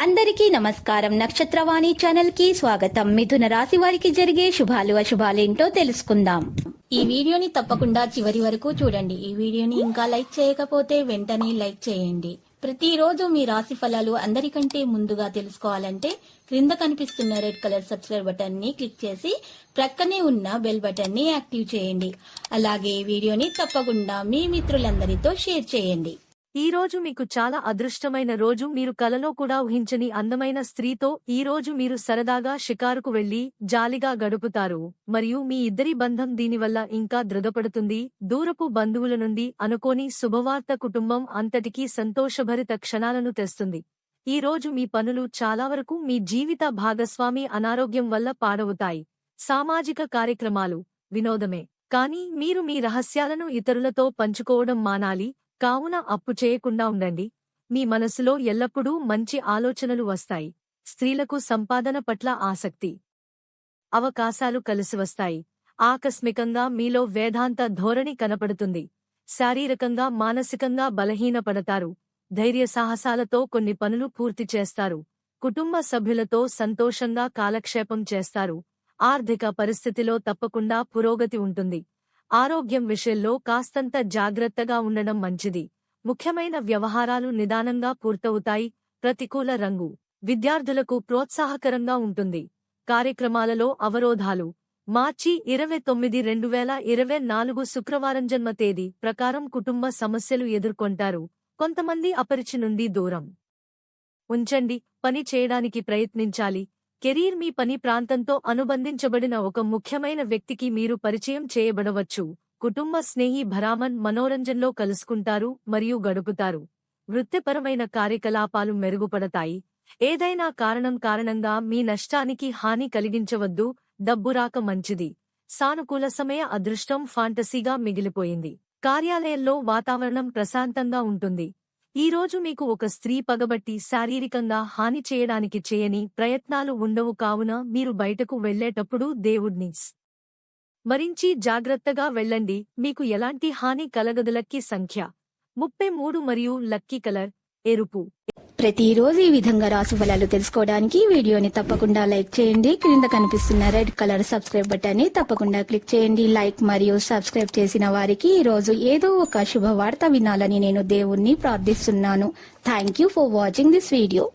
అందరికీ నమస్కారం. నక్షత్రవాణి ఛానల్ కి స్వాగతం. మిథున రాశి వారికి జరిగే శుభాలు అశుభాలేంటో తెలుసుకుందాం. ఈ వీడియోని తప్పకుండా చివరి వరకు చూడండి. ఈ వీడియోని ఇంకా లైక్ చేయకపోతే వెంటనే లైక్ చేయండి. ప్రతిరోజు మీ రాశి ఫలాలు అందరికంటే ముందుగా తెలుసుకోవాలంటే క్రింద కనిపిస్తున్న రెడ్ కలర్ సబ్స్క్రైబ్ బటన్ ని క్లిక్ చేసి ప్రక్కనే ఉన్న బెల్ బటన్ ని యాక్టివ్ చేయండి. అలాగే ఈ వీడియోని తప్పకుండా మీ మిత్రులందరితో షేర్ చేయండి. ఈ రోజు మీకు చాలా అదృష్టమైన రోజు. మీరు కలలో కూడా ఊహించని అందమైన స్త్రీతో ఈ రోజు మీరు సరదాగా షికారుకు వెళ్లి జాలిగా గడుపుతారు మరియు మీ ఇద్దరి బంధం దీనివల్ల ఇంకా దృఢపడుతుంది. దూరపు బంధువుల నుండి అనుకోని శుభవార్త కుటుంబం అంతటికీ సంతోషభరిత క్షణాలను తెస్తుంది. ఈ రోజు మీ పనులు చాలా వరకు మీ జీవిత భాగస్వామి అనారోగ్యం వల్ల పాడవుతాయి. సామాజిక కార్యక్రమాలు వినోదమే, కానీ మీరు మీ రహస్యాలను ఇతరులతో పంచుకోవడం మానాలి. కావున అప్పు చేయకుండా ఉండండి. మీ మనసులో ఎల్లప్పుడూ మంచి ఆలోచనలు వస్తాయి. స్త్రీలకు సంపాదన పట్ల ఆసక్తి, అవకాశాలు కలిసివస్తాయి. ఆకస్మికంగా మీలో వేదాంత ధోరణి కనపడుతుంది. శారీరకంగా మానసికంగా బలహీనపడతారు. ధైర్య సాహసాలతో కొన్ని పనులు పూర్తి చేస్తారు. కుటుంబ సభ్యులతో సంతోషంగా కాలక్షేపం చేస్తారు. ఆర్థిక పరిస్థితిలో తప్పకుండా పురోగతి ఉంటుంది. ఆరోగ్యం విషయంలో కాస్తంత జాగ్రత్తగా ఉండడం మంచిది. ముఖ్యమైన వ్యవహారాలు నిదానంగా పూర్తవుతాయి. ప్రతికూల రంగు విద్యార్థులకు ప్రోత్సాహకరంగా ఉంటుంది. కార్యక్రమాలలో అవరోధాలు. మార్చి 29, 2024 శుక్రవారం జన్మ తేదీ ప్రకారం కుటుంబ సమస్యలు ఎదుర్కొంటారు. కొంతమంది అపరిచి నుండి దూరం ఉంచండి. పని చేయడానికి ప్రయత్నించాలి. కెరీర్ మీ పని ప్రాంతంతో అనుబంధించబడిన ఒక ముఖ్యమైన వ్యక్తికి మీరు పరిచయం చేయబడవచ్చు. కుటుంబ స్నేహి భరామన్ మనోరంజన్లో కలుసుకుంటారు మరియు గడుపుతారు. వృత్తిపరమైన కార్యకలాపాలు మెరుగుపడతాయి. ఏదైనా కారణంగా మీ నష్టానికి హాని కలిగించవద్దు. డబ్బు రాక మంచిది. సానుకూల సమయ అదృష్టం ఫాంటసీగా మిగిలిపోయింది. కార్యాలయంలో వాతావరణం ప్రశాంతంగా ఉంటుంది. ఈ రోజు మీకు ఒక స్త్రీ పగబట్టి శారీరకంగా హాని చేయడానికి చేయని ప్రయత్నాలు ఉండవు. కావున మీరు బయటకు వెళ్లేటప్పుడు దేవుడ్ని స్మరించి జాగ్రత్తగా వెళ్ళండి. మీకు ఎలాంటి హాని కలగదు. లక్కీ సంఖ్య 33 మరియు లక్కీ కలర్ ఎరుపు. ప్రతిరోజు ఈ విధంగా రాశి ఫలాలు తెలుసుకోవడానికి వీడియోని తప్పకుండా లైక్ చేయండి. క్రింద కనిపిస్తున్న రెడ్ కలర్ సబ్స్క్రైబ్ బటన్ ని తప్పకుండా క్లిక్ చేయండి. లైక్ మరియు సబ్స్క్రైబ్ చేసిన వారికి ఈ రోజు ఏదో ఒక శుభవార్త వినాలని నేను దేవుణ్ణి ప్రార్థిస్తున్నాను. Thank you for watching this video.